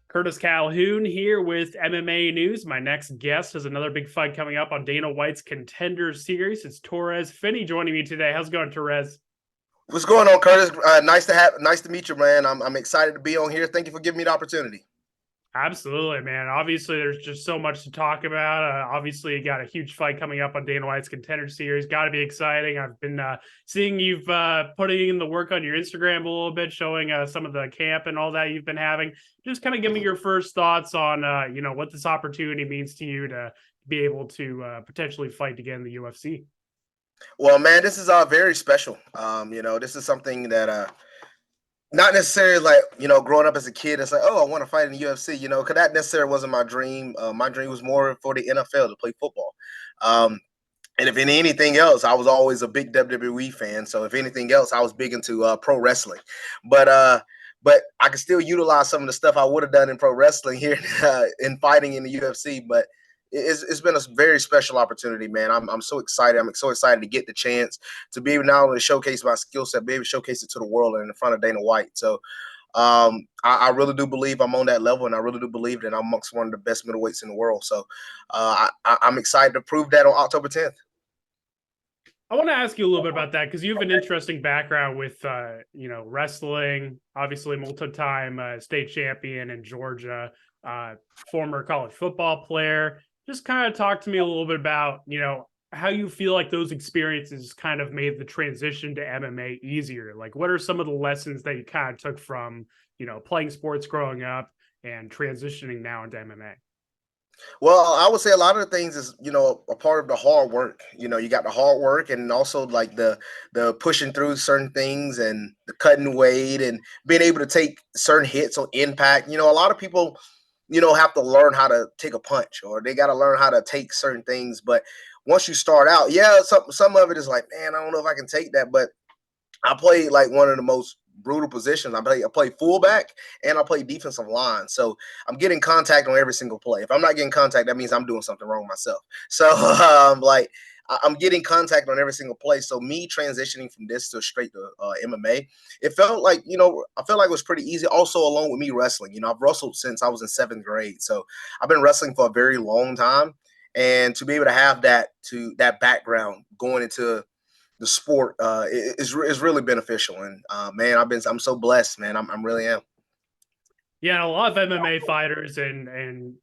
Curtis Calhoun here with MMA News. My next guest has another big fight coming up on Dana White's Contender series. It's Torrez Finney joining me today. How's it going, Torrez? What's going on, Curtis? Nice to meet you, man. I'm excited to be on here. Thank you for giving me the opportunity. Absolutely, man. Obviously, there's just so much to talk about. Obviously, you got a huge fight coming up on Dana White's Contender series. Got to be exciting. I've been seeing you've putting in the work on your Instagram a little bit, showing some of the camp and all that you've been having. Just kind of give me your first thoughts on what this opportunity means to you to be able to potentially fight again in the UFC. Well, man, this is very special. This is something that not necessarily like, growing up as a kid, it's like, oh, I want to fight in the UFC, because that necessarily wasn't my dream. My dream was more for the NFL to play football. And if anything else, I was always a big WWE fan. So if anything else, I was big into pro wrestling. But I could still utilize some of the stuff I would have done in pro wrestling here in fighting in the UFC. But it's been a very special opportunity, man. I'm so excited. I'm so excited to get the chance to be able not only to showcase my skill set, but able to showcase it to the world and in front of Dana White. So I really do believe I'm on that level, and I really do believe that I'm amongst one of the best middleweights in the world. So I'm excited to prove that on October 10th. I want to ask you a little bit about that because you have an interesting background with, wrestling. Obviously, multi-time state champion in Georgia, former college football player. Just kind of talk to me a little bit about, how you feel like those experiences kind of made the transition to MMA easier. Like, what are some of the lessons that you kind of took from, playing sports growing up and transitioning now into MMA? Well, I would say a lot of the things is, a part of the hard work. You got the hard work and also like the pushing through certain things and the cutting weight and being able to take certain hits on impact. A lot of people, have to learn how to take a punch or they got to learn how to take certain things. But once you start out, yeah, some of it is like, man, I don't know if I can take that. But I played like one of the most brutal positions. I play fullback and I play defensive line. So I'm getting contact on every single play. If I'm not getting contact, that means I'm doing something wrong myself. So I'm getting contact on every single play. So me transitioning from this to straight to MMA, it felt like, I felt like it was pretty easy. Also, along with me wrestling, I've wrestled since I was in seventh grade. So I've been wrestling for a very long time. And to be able to have that background going into the sport is really beneficial. And man, I'm so blessed, man. I'm really am. Yeah, a lot of MMA fighters and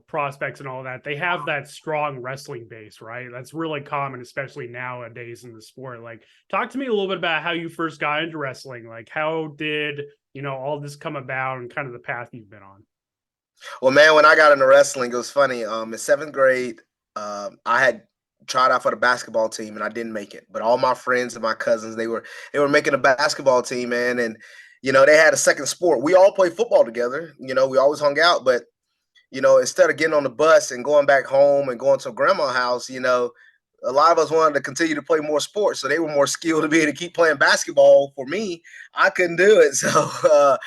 prospects and all that, they have that strong wrestling base, right? That's really common, especially nowadays in the sport. Like, talk to me a little bit about how you first got into wrestling. Like, how did all this come about and kind of the path you've been on? Well, man, when I got into wrestling, it was funny. In seventh grade, I had tried out for the basketball team and I didn't make it. But all my friends and my cousins, they were making a basketball team, man, and they had a second sport. We all played football together. We always hung out, but instead of getting on the bus and going back home and going to grandma's house, a lot of us wanted to continue to play more sports. So they were more skilled to be able to keep playing basketball. For me, I couldn't do it. So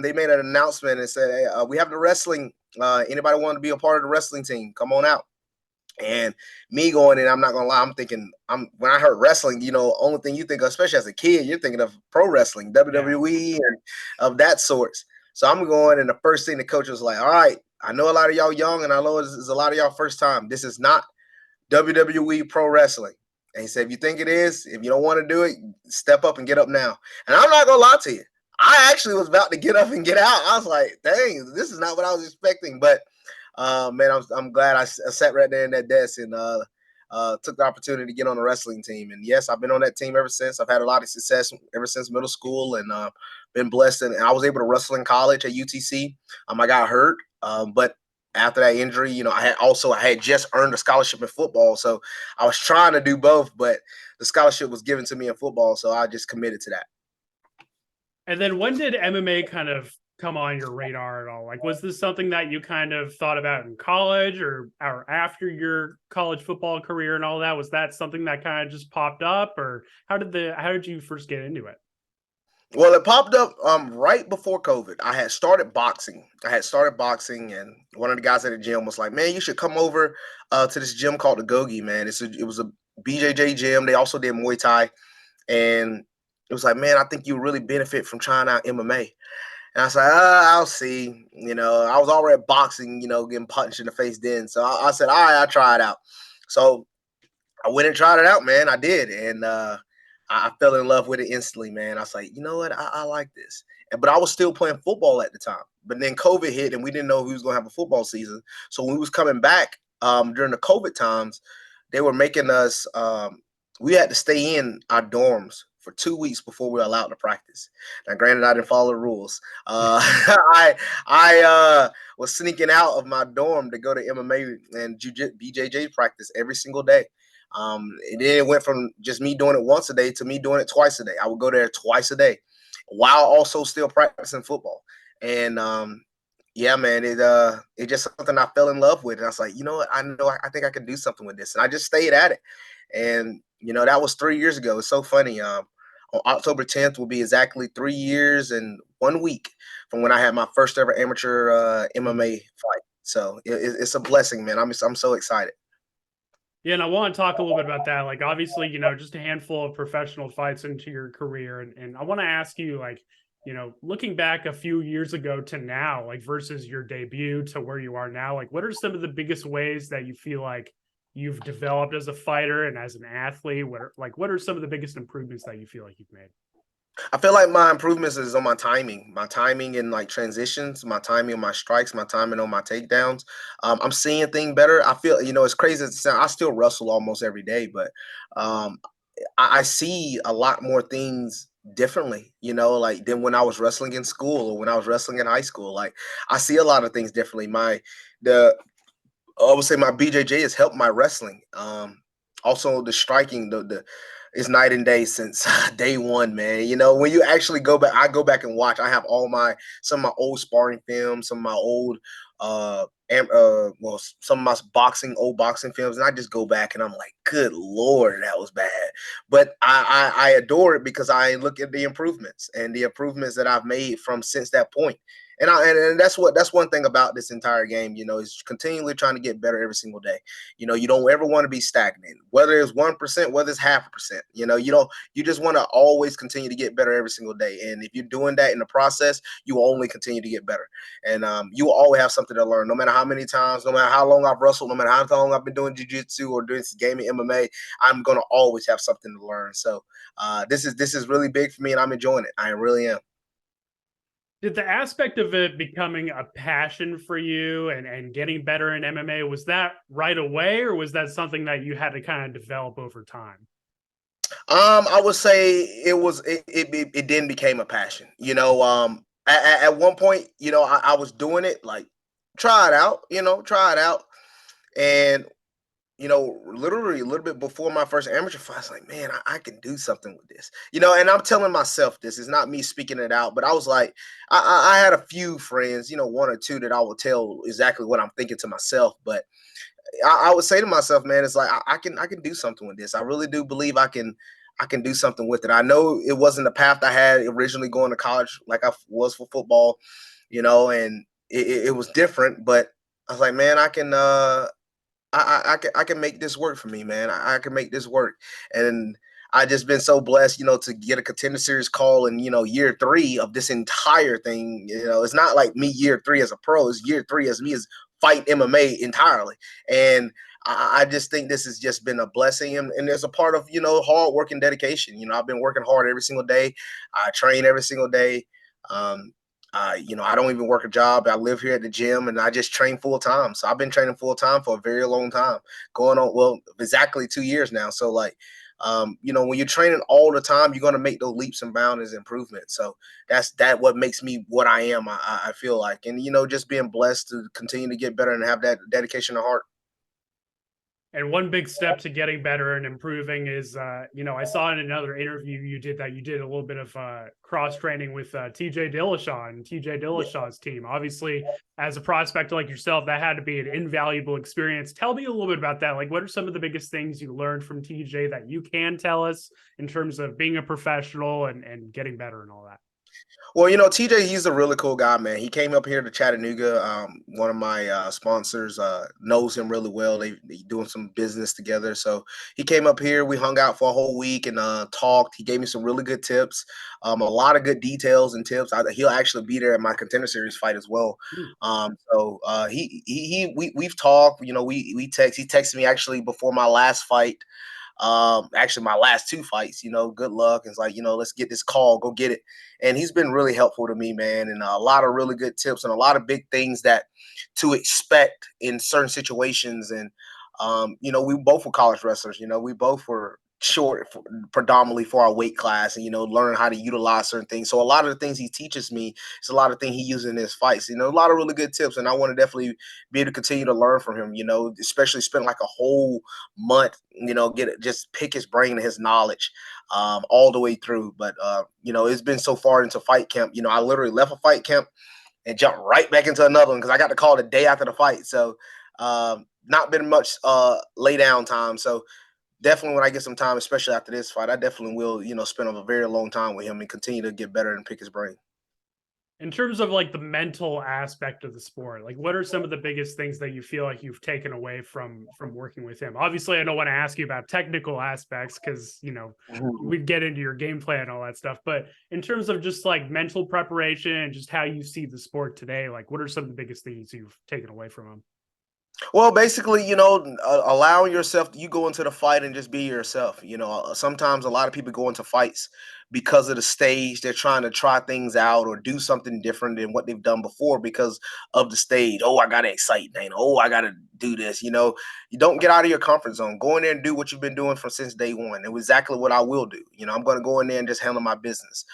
they made an announcement and said, hey, we have the wrestling. Anybody want to be a part of the wrestling team? Come on out. And me going in, I'm not gonna lie, I'm thinking, when I heard wrestling, only thing you think of, especially as a kid, you're thinking of pro wrestling, Yeah. WWE, and of that sort. So I'm going, and the first thing the coach was like, all right, I know a lot of y'all young, and I know this is a lot of y'all first time. This is not WWE pro wrestling. And he said, if you think it is, if you don't want to do it, step up and get up now. And I'm not gonna lie to you, I actually was about to get up and get out. I was like, dang, this is not what I was expecting. But man, I'm glad I sat right there in that desk and took the opportunity to get on the wrestling team. And yes, I've been on that team ever since. I've had a lot of success ever since middle school, and been blessed. And I was able to wrestle in college at UTC. I got hurt, but after that injury, I had just earned a scholarship in football, so I was trying to do both, but the scholarship was given to me in football, so I just committed to that. And then when did MMA kind of come on your radar at all? Like, was this something that you kind of thought about in college or after your college football career and all that? Was that something that kind of just popped up, or how did you first get into it? Well, it popped up right before COVID. I had started boxing. And one of the guys at the gym was like, "Man, you should come over to this gym called the Gogi, man. It was a BJJ gym. They also did Muay Thai, and it was like, man, I think you really benefit from trying out MMA." And I said, I'll see. You know, I was already boxing, you know, getting punched in the face then. So I said, all right, I'll try it out. So I went and tried it out, man. I did. And I fell in love with it instantly, man. I was like, you know what? I like this. But I was still playing football at the time. But then COVID hit and we didn't know who was going to have a football season. So when we was coming back during the COVID times, they were making us, we had to stay in our dorms for 2 weeks before we were allowed to practice. Now, granted, I didn't follow the rules. I was sneaking out of my dorm to go to MMA and BJJ practice every single day. And then it went from just me doing it once a day to me doing it twice a day. I would go there twice a day while also still practicing football. And yeah, man, it just something I fell in love with. And I was like, you know what? I think I can do something with this. And I just stayed at it. And, you know, that was 3 years ago. It's so funny. On October 10th will be exactly 3 years and 1 week from when I had my first ever amateur MMA fight. So it's a blessing, man. I'm so excited. Yeah, and I want to talk a little bit about that. Like, obviously, you know, just a handful of professional fights into your career. And I want to ask you, like, you know, looking back a few years ago to now, like versus your debut to where you are now, like, what are some of the biggest ways that you feel like you've developed as a fighter and as an athlete? What are some of the biggest improvements that you feel like you've made? I feel like my improvements is on my timing in like transitions, my timing on my strikes, my timing on my takedowns. I'm seeing things better. I feel, you know, it's crazy as it sounds. I still wrestle almost every day, but um, I see a lot more things differently, you know, like than when I was wrestling in school or when I was wrestling in high school. Like I see a lot of things differently. The I would say my BJJ has helped my wrestling. Also the striking, the is night and day since day one, man. You know, when you actually go back, I go back and watch. I have some of my old sparring films, some of my old some of my old boxing films, and I just go back and I'm like, good lord, that was bad. But I adore it because I look at the improvements and the improvements that I've made from since that point. And that's one thing about this entire game, you know, is continually trying to get better every single day. You know, you don't ever want to be stagnant, whether it's 1%, whether it's 0.5%. You know, you just want to always continue to get better every single day. And if you're doing that in the process, you will only continue to get better. And you will always have something to learn, no matter how many times, no matter how long I've wrestled, no matter how long I've been doing jiu-jitsu or doing this gaming MMA, I'm gonna always have something to learn. So this is really big for me, and I'm enjoying it. I really am. Did the aspect of it becoming a passion for you and getting better in MMA, was that right away, or was that something that you had to kind of develop over time? I would say it then became a passion. You know, at one point, you know, I was doing it like try it out, and you know, literally a little bit before my first amateur fight, I was like, man, I can do something with this. You know, and I'm telling myself this is not me speaking it out, but I was like, I had a few friends, you know, one or two that I will tell exactly what I'm thinking to myself, but I would say to myself, man, it's like I can do something with this. I really do believe I can do something with it. I know it wasn't the path I had originally going to college, like I was for football, you know, and it was different. But I was like, man, I can make this work for me, man. I can make this work, and I just been so blessed, you know, to get a Contender Series call in, you know, year 3 of this entire thing. You know, it's not like me year 3 as a pro; it's year 3 as me as fight MMA entirely, and I just think this has just been a blessing, and there's a part of, you know, hard work and dedication. You know, I've been working hard every single day. I train every single day. Um, you know, I don't even work a job. I live here at the gym and I just train full time. So I've been training full time for a very long time, going on, well, exactly 2 years now. So like, you know, when you're training all the time, you're going to make those leaps and bounds and improvements. So that's what makes me what I am. I feel like, and, you know, just being blessed to continue to get better and have that dedication and heart. And one big step to getting better and improving is, you know, I saw in another interview you did that you did a little bit of cross training with TJ Dillashaw and TJ Dillashaw's team. Obviously, as a prospector like yourself, that had to be an invaluable experience. Tell me a little bit about that. Like, what are some of the biggest things you learned from TJ that you can tell us in terms of being a professional and getting better and all that? Well, TJ, he's a really cool guy, man. He came up here to Chattanooga. One of my sponsors knows him really well. They doing some business together. So he came up here. We hung out for a whole week and talked. He gave me some really good tips, a lot of good details and tips. He'll actually be there at my Contender Series fight as well. Hmm. We've talked. We text. He texted me actually before my last fight. Actually my last two fights, good luck. It's like, let's get this call, go get it. And he's been really helpful to me, man. And a lot of really good tips and a lot of big things that to expect in certain situations. And, we both were college wrestlers, we both were short predominantly for our weight class and, learn how to utilize certain things. So a lot of the things he teaches me, it's a lot of things he uses in his fights, a lot of really good tips. And I want to definitely be able to continue to learn from him, especially spend like a whole month, just pick his brain and his knowledge all the way through. But, it's been so far into fight camp. I literally left a fight camp and jumped right back into another one because I got the call the day after the fight. So not been much lay down time. So definitely when I get some time, especially after this fight, I definitely will, spend a very long time with him and continue to get better and pick his brain. In terms of like the mental aspect of the sport, like what are some of the biggest things that you feel like you've taken away from working with him? Obviously, I don't want to ask you about technical aspects because we'd get into your game plan and all that stuff. But in terms of just like mental preparation and just how you see the sport today, like what are some of the biggest things you've taken away from him? Well, basically, allowing yourself, you go into the fight and just be yourself. Sometimes a lot of people go into fights because of the stage. They're trying to try things out or do something different than what they've done before because of the stage. Oh, I got to excite Dana. Oh, I got to do this. You don't get out of your comfort zone. Go in there and do what you've been doing since day one. And exactly what I will do. I'm going to go in there and just handle my business.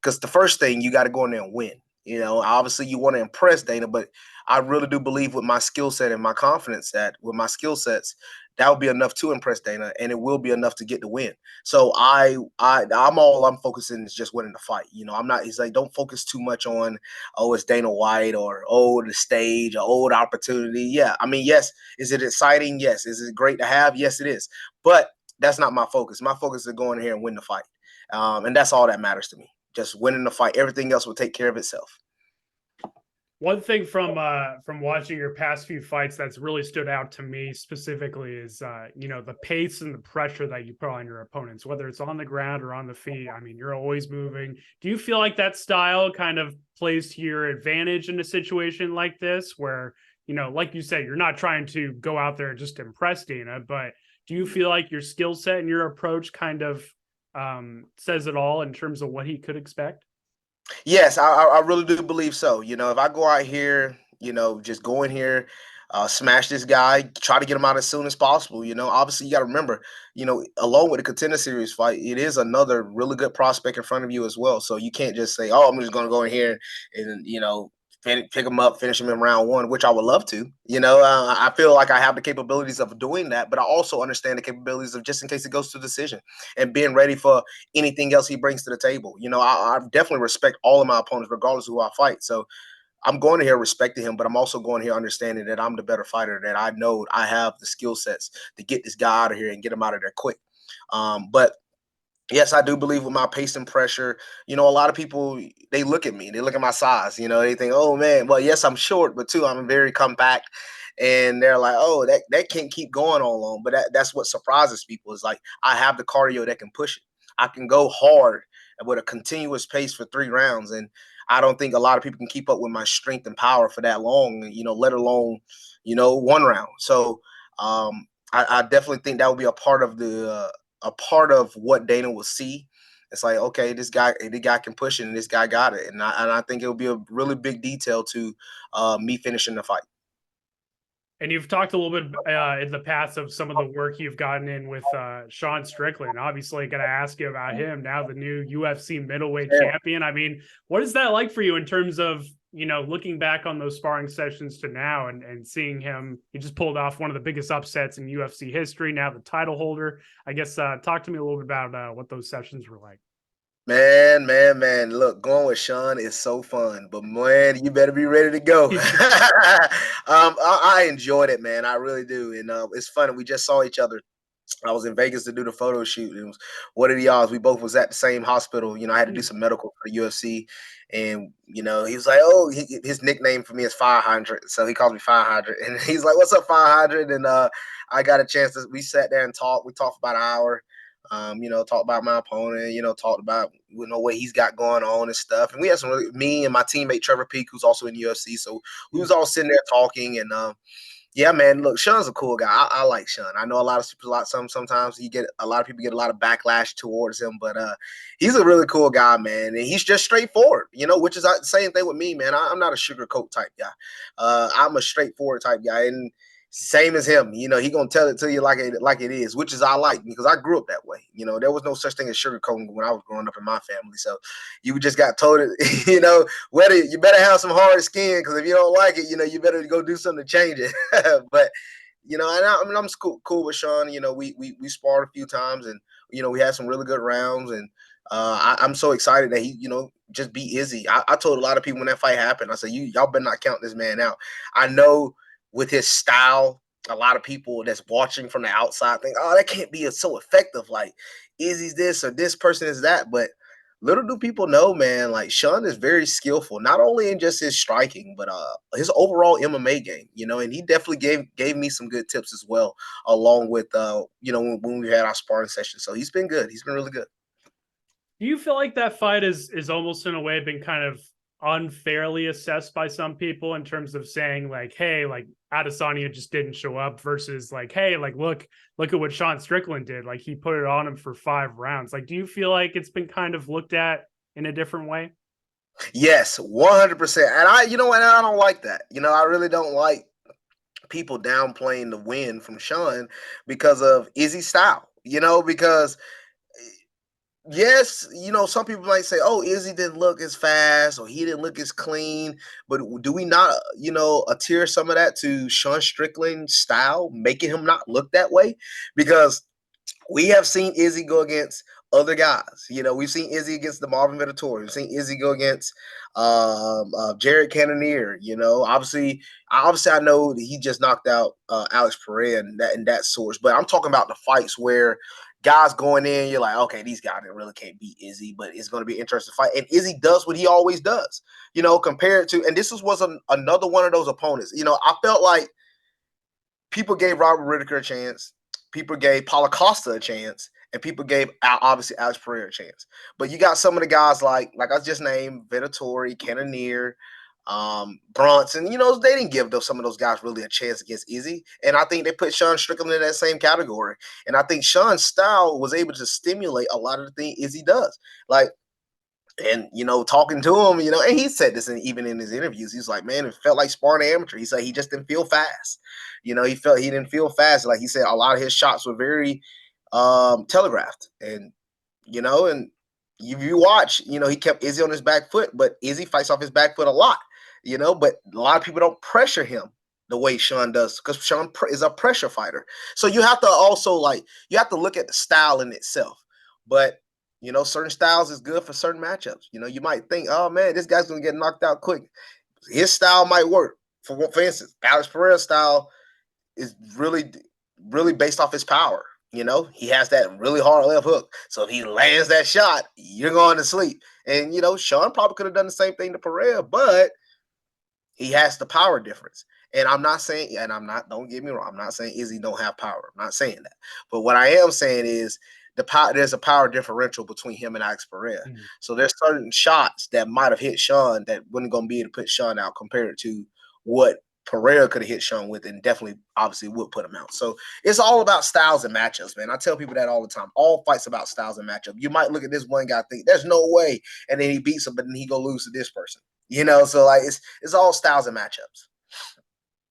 Because the first thing, you got to go in there and win. Obviously you want to impress Dana, but I really do believe with my skill set and my confidence that with my skill sets, that will be enough to impress Dana, and it will be enough to get the win. So I'm focusing is just winning the fight. I'm not. He's like, don't focus too much on it's Dana White or the stage or the opportunity. Yeah, I mean, yes, is it exciting? Yes, is it great to have? Yes, it is. But that's not my focus. My focus is going here and win the fight, and that's all that matters to me. Just winning the fight. Everything else will take care of itself. One thing from watching your past few fights that's really stood out to me specifically is the pace and the pressure that you put on your opponents, whether it's on the ground or on the feet. I mean, you're always moving. Do you feel like that style kind of plays to your advantage in a situation like this, where like you said, you're not trying to go out there and just impress Dana, but do you feel like your skill set and your approach kind of says it all in terms of what he could expect? Yes, I really do believe so. If I go out here, just go in here, smash this guy, try to get him out as soon as possible. Obviously you got to remember, along with the Contender Series fight, it is another really good prospect in front of you as well. So you can't just say, "Oh, I'm just going to go in here and pick him up, finish him in round one," which I would love to. I feel like I have the capabilities of doing that, but I also understand the capabilities of just in case it goes to decision and being ready for anything else he brings to the table. I definitely respect all of my opponents, regardless of who I fight. So I'm going to here respecting him, but I'm also going here understanding that I'm the better fighter, that I know I have the skill sets to get this guy out of here and get him out of there quick. But yes, I do believe with my pace and pressure, a lot of people, they look at me, they look at my size, they think, oh man, well, yes, I'm short, but too, I'm very compact. And they're like, oh, that can't keep going on long. But that's what surprises people is like, I have the cardio that can push it. I can go hard with a continuous pace for 3 rounds. And I don't think a lot of people can keep up with my strength and power for that long, let alone, 1 round. So I definitely think that would be a part of what Dana will see. It's like, okay, the guy can push it, and this guy got it, and I think it will be a really big detail to me finishing the fight. And you've talked a little bit in the past of some of the work you've gotten in with Sean Strickland. Obviously, going to ask you about him now, the new UFC middleweight champion. I mean, what is that like for you in terms of looking back on those sparring sessions to now and seeing him? He just pulled off one of the biggest upsets in UFC history. Now the title holder. I guess talk to me a little bit about what those sessions were like. Man. Look, going with Sean is so fun, but man, you better be ready to go. I enjoyed it, man. I really do. And it's funny. We just saw each other I was in Vegas to do the photo shoot. It was what are the odds? We both was at the same hospital. I had to do some medical for the UFC, and he was like, "Oh, his nickname for me is 500," so he calls me 500, and he's like, "What's up, 500?" And I got a chance to. We sat there and talked. We talked for about an hour. Talked about my opponent. Talked about what he's got going on and stuff. And we had me and my teammate Trevor Peak, who's also in the UFC. So we was all sitting there talking and. Yeah, man. Look, Sean's a cool guy. I like Sean. I know a lot of people. Sometimes a lot of people get a lot of backlash towards him, but he's a really cool guy, man. And he's just straightforward, which is the same thing with me, man. I'm not a sugarcoat type guy. I'm a straightforward type guy, and same as him. He gonna tell it to you like it is, which is I like because I grew up that way. There was no such thing as sugarcoating when I was growing up in my family. So you just got told it, whether you better have some hard skin because if you don't like it, you better go do something to change it. But and I'm cool with Sean. We sparred a few times and we had some really good rounds and I'm so excited that he just beat Izzy. I told a lot of people when that fight happened, I said y'all better not count this man out. I know with his style, a lot of people that's watching from the outside think, oh, that can't be so effective. Like Izzy's this or this person is that, but little do people know, man, like Sean is very skillful, not only in just his striking, but his overall MMA game, and he definitely gave me some good tips as well, along with when we had our sparring session. So he's been good. He's been really good. Do you feel like that fight is almost in a way been kind of unfairly assessed by some people in terms of saying like, hey, like Adesanya just didn't show up versus like, hey, like look at what Sean Strickland did. Like he put it on him for 5 rounds. Like, do you feel like it's been kind of looked at in a different way? Yes, 100%. And I don't like that. I really don't like people downplaying the win from Sean because of Izzy's style, because yes, some people might say, oh, Izzy didn't look as fast or he didn't look as clean. But do we not, adhere some of that to Sean Strickland's style, making him not look that way? Because we have seen Izzy go against other guys. We've seen Izzy against the Marvin Vettori. We've seen Izzy go against Jared Cannonier. Obviously, I know that he just knocked out Alex Pereira and that source. But I'm talking about the fights where guys going in, you're like, okay, these guys really can't beat Izzy, but it's going to be an interesting fight. And Izzy does what he always does, compared to, and this was another one of those opponents. I felt like people gave Robert Whittaker a chance, people gave Paulo Costa a chance, and people gave obviously Alex Pereira a chance. But you got some of the guys like I just named, Vettori, Cannonier, Bronson, they didn't give some of those guys really a chance against Izzy. And I think they put Sean Strickland in that same category. And I think Sean's style was able to stimulate a lot of the things Izzy does. Like, and talking to him, and he said this even in his interviews. He's like, man, it felt like sparring amateur. He said he just didn't feel fast. He felt he didn't feel fast. Like he said, a lot of his shots were very telegraphed. And and if you watch, he kept Izzy on his back foot, but Izzy fights off his back foot a lot. But a lot of people don't pressure him the way Sean does because Sean is a pressure fighter. So you have to also you have to look at the style in itself. But certain styles is good for certain matchups. You might think, oh man, this guy's gonna get knocked out quick. His style might work. For instance, Alex Pereira's style is really, really based off his power. He has that really hard left hook. So if he lands that shot, you're going to sleep. And Sean probably could have done the same thing to Pereira, but he has the power difference. And I'm not saying, don't get me wrong, I'm not saying Izzy don't have power. I'm not saying that. But what I am saying is there's a power differential between him and Alex Pereira. Mm-hmm. So there's certain shots that might have hit Sean that wasn't going to be able to put Sean out compared to what Pereira could have hit Sean with and definitely obviously would put him out. So it's all about styles and matchups, man. I tell people that all the time. All fights about styles and matchups. You might look at this one guy, think there's no way, and then he beats him, but then he go lose to this person. So it's all styles and matchups.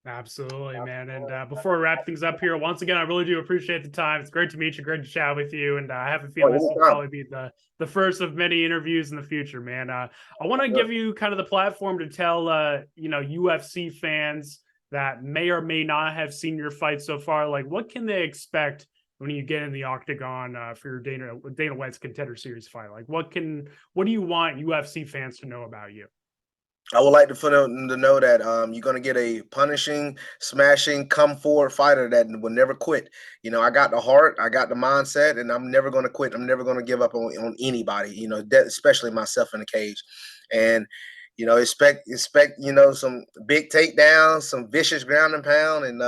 Absolutely, man. And before we wrap things up here, once again, I really do appreciate the time. It's great to meet you, great to chat with you. And I have a feeling this will probably be the first of many interviews in the future, man. I want to give you kind of the platform to tell, UFC fans that may or may not have seen your fight so far, like what can they expect when you get in the octagon for your Dana White's Contender Series fight? Like what do you want UFC fans to know about you? I would like for them to know that you're going to get a punishing, smashing, come forward fighter that will never quit. You know, I got the heart, I got the mindset, and I'm never going to quit. I'm never going to give up on anybody, you know, especially myself in the cage. And, you know, expect, you know, some big takedowns, some vicious ground and pound, and,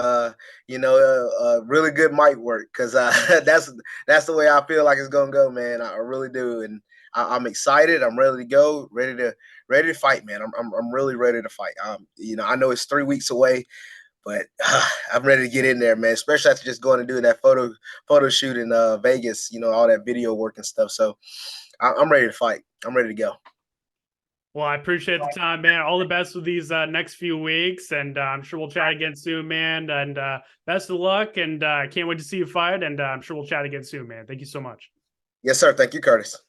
really good mic work, because that's the way I feel like it's going to go, man. I really do. And I'm excited. I'm ready to go, ready to fight, man. I'm really ready to fight. You know, I know it's 3 weeks away, but I'm ready to get in there, man. Especially after just going and doing that photo shoot in Vegas. You know, all that video work and stuff. So I'm ready to fight. I'm ready to go. Well, I appreciate the time, man. All the best with these next few weeks, and I'm sure we'll chat again soon, man. And best of luck, and I can't wait to see you fight, and I'm sure we'll chat again soon, man. Thank you so much. Yes, sir. Thank you, Curtis.